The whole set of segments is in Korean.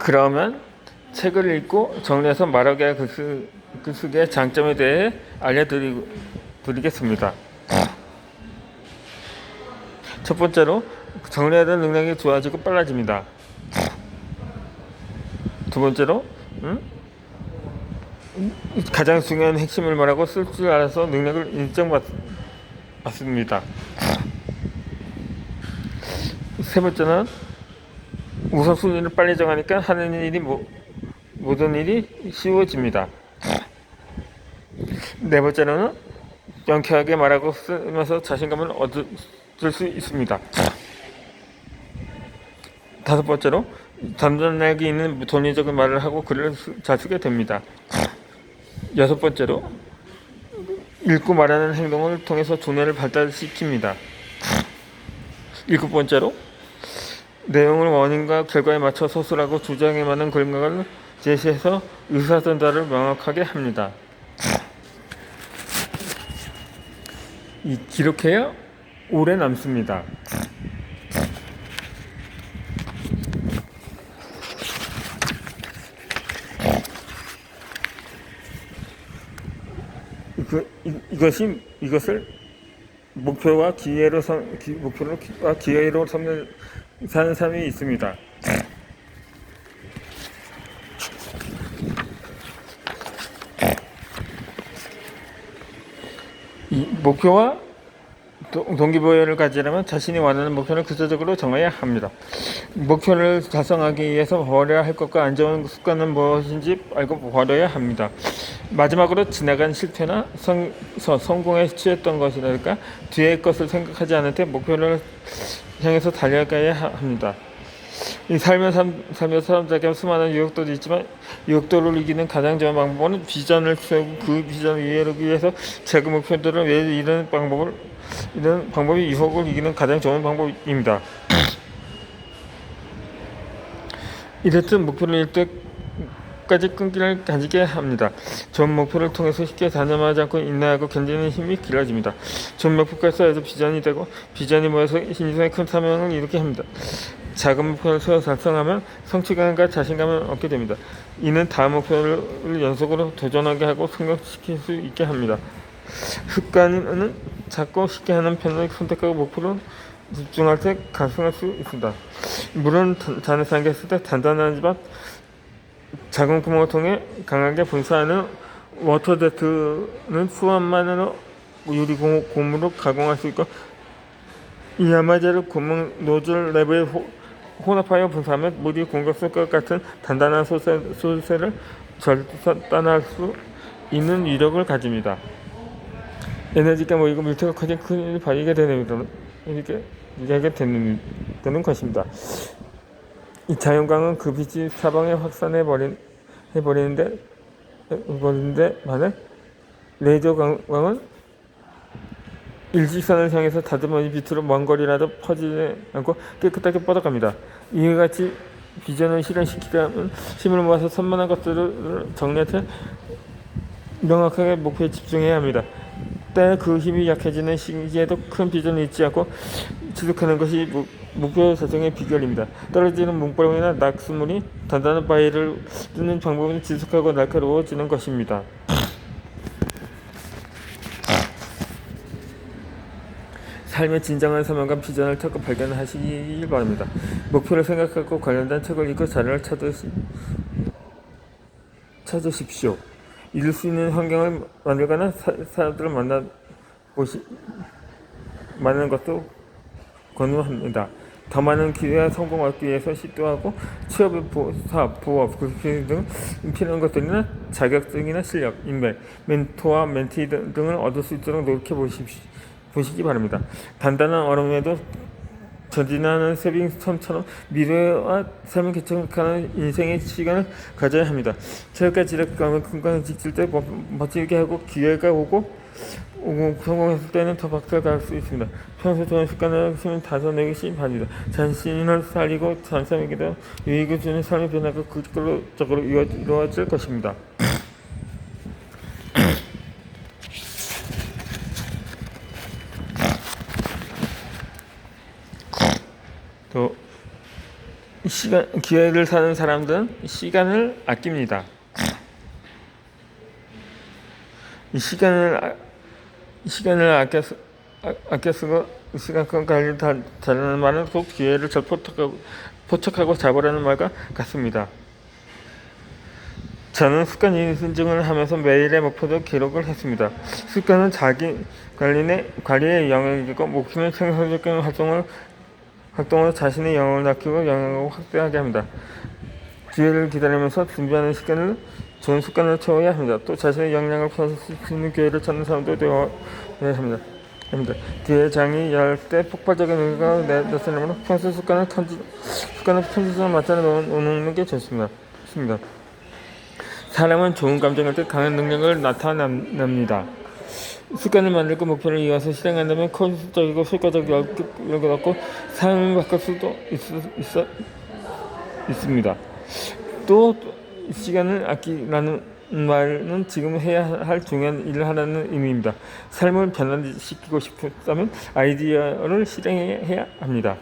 그러면 책을 읽고 정리해서 말하게 글쓰기의 장점에 대해 알려드리겠습니다. 첫 번째로 정리하는 능력이 좋아지고 빨라집니다. 두 번째로 가장 중요한 핵심을 말하고 쓸 줄 알아서 능력을 인정받습니다. 세 번째는 우선순위를 빨리 정하니까 하는 일이 모든 일이 쉬워집니다. 네 번째로는 명쾌하게 말하고 쓰면서 자신감을 얻을 수 있습니다. 다섯 번째로 담당력이 있는 논리적인 말을 하고 글을 잘 쓰게 됩니다. 여섯 번째로 읽고 말하는 행동을 통해서 두뇌를 발달시킵니다. 일곱 번째로 내용을 원인과 결과에 맞춰 서술하고 주장에 맞는 근거를 제시해서 의사전달을 명확하게 합니다. 기록해야 오래 남습니다. 이것을 목표와 기회로 사는 삶이 있습니다. 이 목표와 동기부여를 가지려면 자신이 원하는 목표를 구체적으로 정해야 합니다. 목표를 달성하기 위해서 버려야 할 것과 안 좋은 습관은 무엇인지 알고 버려야 합니다. 마지막으로 지나간 실패나 성공에 취했던 것이랄까 뒤의 것을 생각하지 않을 때 목표를 향해서 달려가야 합니다. 이 살면서 사람들에게 수많은 유혹들이 있지만 유혹들을 이기는 가장 좋은 방법은 비전을 세우고 그 비전을 이루기 위해서 작은 목표들을 위해 이런 방법이 유혹을 이기는 가장 좋은 방법입니다. 이렇듯 목표를 이룰 때까지 끈기를 가지게 합니다. 좋은 목표를 통해서 쉽게 단념하지 않고 인내하고 견디는 힘이 길어집니다. 좋은 목표가 쌓여서 비전이 되고 비전이 모여서 인생의 큰 사명을 이루게 합니다. 작은 목표를 세워 달성하면 성취감과 자신감을 얻게 됩니다. 이는 다음 목표를 연속으로 도전하게 하고 성공시킬 수 있게 합니다. 습관은 작고 쉽게 하는 편을 선택하고 목표를 집중할 때 가능할 수 있습니다. 물은 잔에 잠겼을 때 단단하지만 작은 구멍을 통해 강하게 분사하는 워터제트는 수압만으로 유리 고무로 가공할 수 있고 이 야마제를 구멍 노즐 내부에 혼합하여 분사하면 물이 공격할 것 같은 단단한 소재를 절단할 수 있는 위력을 가집니다. 에너지가 모이고 밀도가 커진 큰 일을 발휘하게 되는 것입니다. 이 자연광은 그 빛이 사방에 확산해 버리는데 반해 레이저 광은 일직선을 향해서 다듬어진 빛으로 먼 거리라도 퍼지지 않고 깨끗하게 뻗어갑니다. 이와 같이 비전을 실현시키려면 힘을 모아서 산만한 것들을 정리해서 명확하게 목표에 집중해야 합니다. 때 그 힘이 약해지는 시기에도 큰 비전을 잊지 않고 지속하는 것이 목표 달성의 비결입니다. 떨어지는 문구렁이나 낙수물이 단단한 바위를 뚫는 방법은 지속하고 날카로워지는 것입니다. 삶의 진정한 사명과 비전을 찾고 발견하시길 바랍니다. 목표를 생각하고 관련된 책을 읽고 자료를 찾으십시오. 이룰 수 있는 환경을 만들거나 사람들을 만나는 것도 권유합니다. 더 많은 기회와 성공을 얻기 위해서 시도하고 취업, 사업, 부업, 등 필요한 것들이나 자격증이나 실력, 인맥, 멘토와 멘티 등을 얻을 수 있도록 노력해 보시기 바랍니다. 단단한 얼음에도 전진하는 세빙섬처럼 미래와 삶을 개척하는 인생의 시간을 가져야 합니다. 체력과 지력과 건강을 지킬 때 멋지게 하고 기회가 오고 성공했을 때는 더 박살 갈 수 있습니다. 평소 좋은 습관을 쓰면 다져내기 바랍니다. 자신을 살리고 다른 사람에게도 유익을 주는 삶의 변화가 그걸로 이루어질 것입니다. 또 기회를 사는 사람들은 시간을 아낍니다. 이 시간을 아껴 쓰고 시간 관리를 잘하는 말은 꼭 기회를 잘 포착하고 잡으라는 말과 같습니다. 저는 습관 인증을 하면서 매일의 목표도 기록을 했습니다. 습관은 자기 관리의 영역이고 목표는 생산적인 활동으로 자신의 영역을 넓히고 영역을 확대하게 합니다. 기회를 기다리면서 준비하는 시간을 좋은 습관으로 채워야 합니다. 또 자신의 역량을 펼칠 수 있는 기회를 찾는 사람도 되어야 합니다. 기회의 장이 열 때 폭발적인 의미가 나타나므로 평소 습관을 편집점을 맞춰 놓는 게 좋습니다. 사람은 좋은 감정일 때 강한 능력을 나타납니다. 습관을 만들고 목표를 이어서 실행한다면 효율적이고 효과적이고 얻고 삶을 바꿀 수도 있습니다. 또 시간을 아끼라는 말은 지금 해야 할 중요한 일을 하라는 의미입니다. 삶을 변화시키고 싶다면 아이디어를 실행해야 합니다.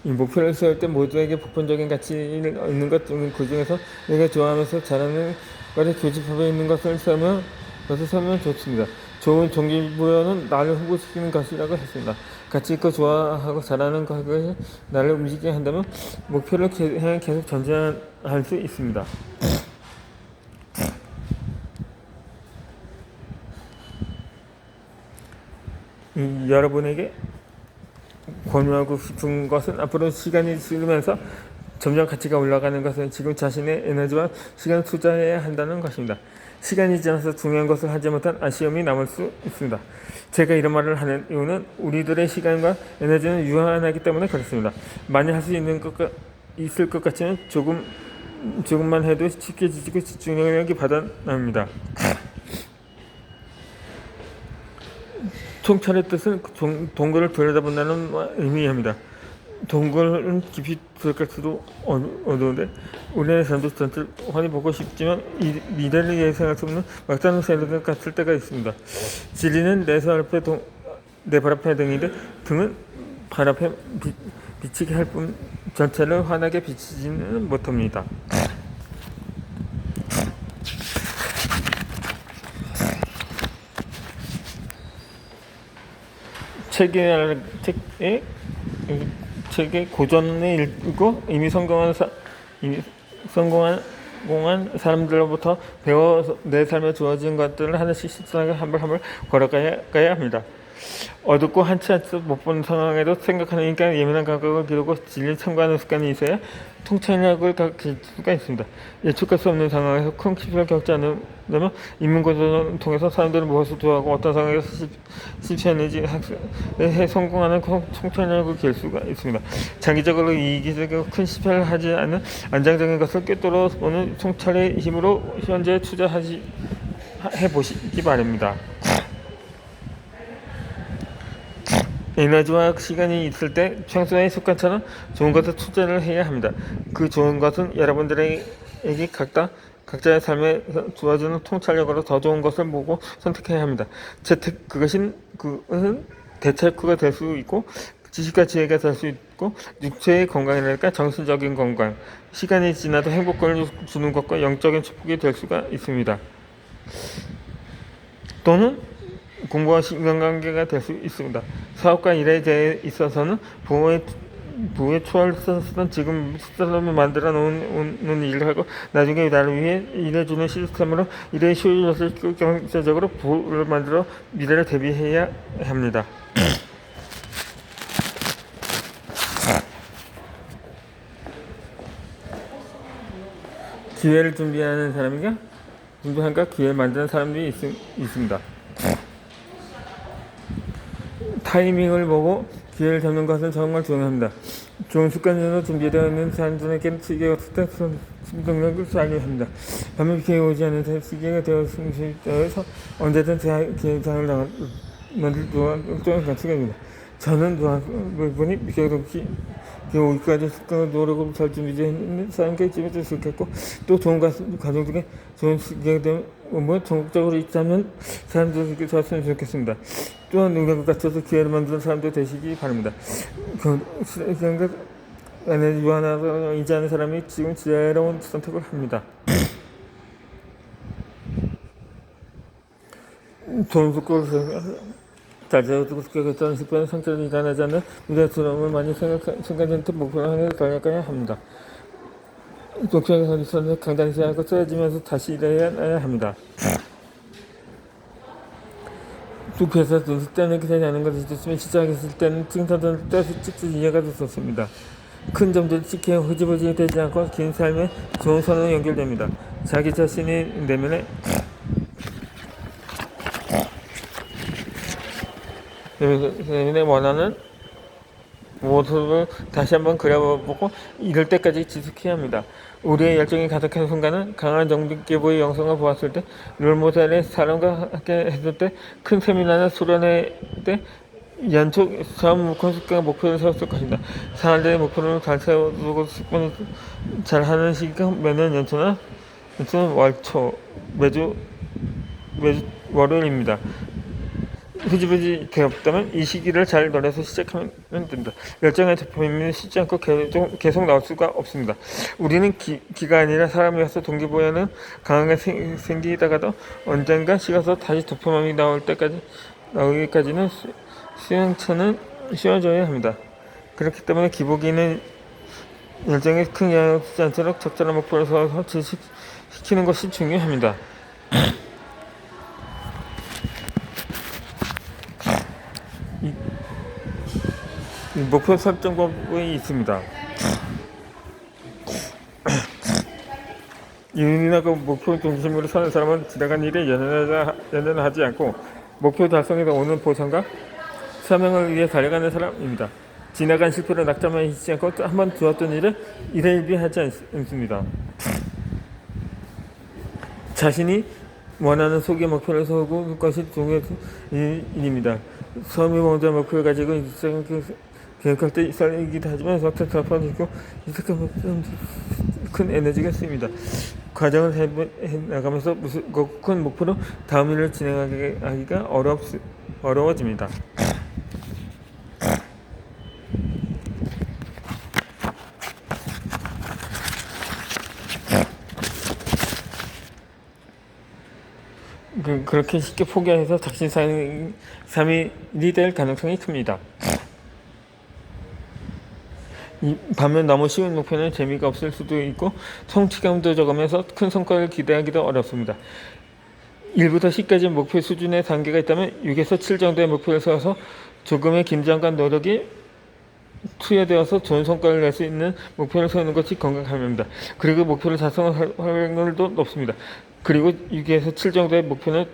이 목표를 세울 때 모두에게 보편적인 가치를 있는 것 중 그 중에서 내가 좋아하면서 잘하는 것에 교집합에 있는 것을 세우면 좋습니다. 좋은 동기부여는 나를 홍보시키는 것이라고 했습니다. 가치 있고 좋아하고 잘하는 것이 나를 움직이게 한다면 목표를 향해 계속 전진할 수 있습니다. 여러분에게 권유하고 싶은 것은 앞으로 시간이 지르면서 점점 가치가 올라가는 것은 지금 자신의 에너지와 시간을 투자해야 한다는 것입니다. 시간이 지나서 중요한 것을 하지 못한 아쉬움이 남을 수 있습니다. 제가 이런 말을 하는 이유는 우리들의 시간과 에너지는 유한하기 때문에 그렇습니다. 많이 할 수 있을 것 같지만 조금만 해도 쉽게 지치고 집중력이 바닥납니다. 통찰의 뜻은 동굴을 들여다본다는 의미입니다. 동굴은 깊이 들어갈 수도 어려운데 우리의 전도 전체를 훤히 보고 싶지만 미래를 예상할 수 없는 막다른 세력을 갖출 때가 있습니다. 진리는 내 발 앞에 등인데 등은 발 앞에 비치게 할 뿐 전체를 환하게 비치지는 못합니다. 책의 고전을 읽고 이미 성공한 사람들로부터 배워 내 삶에 주어진 것들을 하나씩 실천하게 한 발 한 발 걸어가야 합니다. 어둡고 한치 못 본 상황에도 생각하니까 예민한 감각을 기르고 진리를 참고하는 습관이 있어야 통찰력을 가질 수가 있습니다. 예측할 수 없는 상황에서 큰 실패를 겪지 않으려면 인문고전을 통해서 사람들은 무엇을 좋아하고 어떤 상황에서 실패했는지 학습해 성공하는 통찰력을 기를 수가 있습니다. 장기적으로 이기적이고 큰 실패를 하지 않는 안정적인 것을 꿰뚫어 보는 통찰의 힘으로 현재 해보시기 바랍니다. 에너지와 시간이 있을 때 평소의 습관처럼 좋은 것에 투자를 해야 합니다. 그 좋은 것은 여러분들에게 각자의 삶에 주어지는 통찰력으로 더 좋은 것을 보고 선택해야 합니다. 그것은 대체크가 될 수 있고 지식과 지혜가 될 수 있고 육체의 건강이랄까 정신적인 건강, 시간이 지나도 행복을 주는 것과 영적인 축복이 될 수가 있습니다. 또는 공부와 인간관계가 될 수 있습니다. 사업과 일에 대해 있어서는 부의 초월을 쓰던 지금 시스템을 만들어 놓는 일을 하고 나중에 나를 위해 일해주는 시스템으로 일의 효율을 경제적으로 부를 만들어 미래를 대비해야 합니다. 기회를 준비하는 사람인가? 기회를 만드는 사람들이 있습니다. 타이밍을 보고 기회를 잡는 것은 정말 중요합니다. 좋은 습관으로 준비되어 있는 사람들에게는 시기가 능력을 쌓아야 합니다. 반면 기회가 오지 않은 시기가 되어서 언제든 기회장을 만들 또한 가치입니다. 저는 노력분이 기회없이 오기까지 습관과 노력을 잘 준비되어 있는 사람에게 집어줄 수 있겠고 또 좋은 과정 중에 좋은 시기가 되면 뭐 전국적으로 있다면 사람들에게 좋았으면 좋겠습니다. 또한 능력을 갖춰서 기회를 만드는 사람도 되시기 바랍니다. 그런가 에너지 유한하고 이지하는 사람이 지금 지혜로운 선택을 합니다. 좋은 속도를 달려들고 싶겠다는 식별은 성찰이 일어나지 않는 미래스러움을 많이 생각하는 목표를 하늘 달려가야 합니다. 독촉의 선수는 강단시하고 쓰여지면서 다시 일어나야 합니다. 숲에서 눈을 떼는 기사지 않은 것을 듣으면 시작했을 때는 칭찬을 떼서 찍듯 이해가 됐었습니다. 큰 점들을 찍혀 흐지부지 되지 않고 긴 삶에 좋은 선으로 연결됩니다. 자기 자신이 내면의 원하는 모습을 다시 한번 그려보고 이럴 때까지 지속해야 합니다. 우리의 열정이 가득한 순간은 강한 정기부의 영성을 보았을 때, 롤모델의 사람과 함께 했을 때, 큰 세미나나 수련회 때 연초 처음 콘서트가 목표를 세웠을 것입니다. 사람들의 목표를 잘 세우고 습관을 잘 하는 시기가 매년 연초는 월초, 매주 월요일입니다. 흐지부지 되었다면 이 시기를 잘 노려서 시작하면 됩니다. 열정의 도파민은 쉬지 않고 계속 나올 수가 없습니다. 우리는 기가 아니라 사람이어서 동기부여는 강하게 생기다가도 언젠가 식어서 다시 도파민이 나오기까지는 수용차는 쉬어줘야 합니다. 그렇기 때문에 기복이는 열정에 큰 영향을 주지 않도록 적절한 목표를 세워서 지식시키는 것이 중요합니다. 목표 설정법이 있습니다. 이윤이나고 목표 중심으로 사는 사람은 지나간 일에 연연하지 않고 목표 달성에서 오는 보상과 사명을 위해 달려가는 사람입니다. 지나간 실패로 낙담만 있지 않고 한번 좋았던 일에 일희일비하지 않습니다. 자신이 원하는 속의 목표를 세우고 것이 중요한 일입니다. 처음에 먼저 목표를 가지고 계획할 때 설레기도 하지만 막상 답하고 큰 에너지가 쓰입니다. 과정을 해나가면서 큰 목표로 다음 일을 진행하기가 어려워집니다. 그렇게 쉽게 포기해서 자신 삶이 될 가능성이 큽니다. 반면 너무 쉬운 목표는 재미가 없을 수도 있고 성취감도 적으면서 큰 성과를 기대하기도 어렵습니다. 1부터 10까지 목표 수준의 단계가 있다면 6에서 7 정도의 목표를 세워서 조금의 긴장과 노력이 투여되어서 좋은 성과를 낼 수 있는 목표를 세우는 것이 건강합니다. 그리고 목표를 달성할 확률도 높습니다. 그리고 6에서 7 정도의 목표는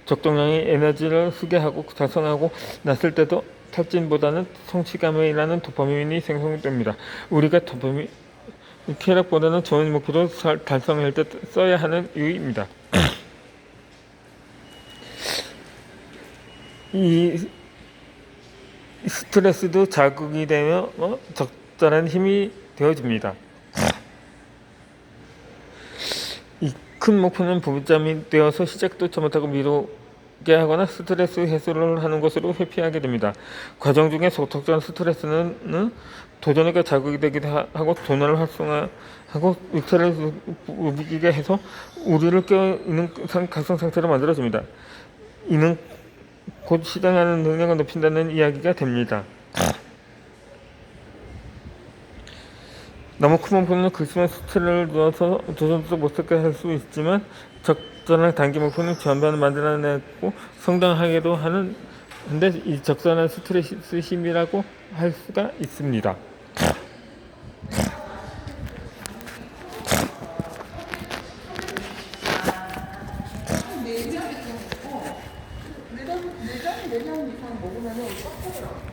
적정량의 에너지를 쓰게 하고 달성하고 났을 때도 탈진보다는 성취감이라는 도파민이 생성됩니다. 우리가 도파민 쾌락보다는 좋은 목표를 달성할 때 써야 하는 이유입니다. 이 스트레스도 자극이 되며 적절한 힘이 되어집니다. 이 큰 목표는 부부짬이 되어서 시작도 못하고 미루게 하거나 스트레스 해소를 하는 것으로 회피하게 됩니다. 과정 중에 적절한 스트레스는 도전에게 자극이 되기도 하고 돈을 활성화하고 육체를 움직이게 해서 우리를 깨어있는 각성 상태로 만들어줍니다. 이는 곧 실행하는 능력을 높인다는 이야기가 됩니다. 너무 큰 목표는 극심한 스트레스를 넣어서 도전도 못하게 할 수 있지만 적절한 단기 목표는 전반을 만들어내고 성장하게도 하는데 이 적절한 스트레스 힘이라고 할 수가 있습니다. 내장 이상 먹으면 꽉 차더라.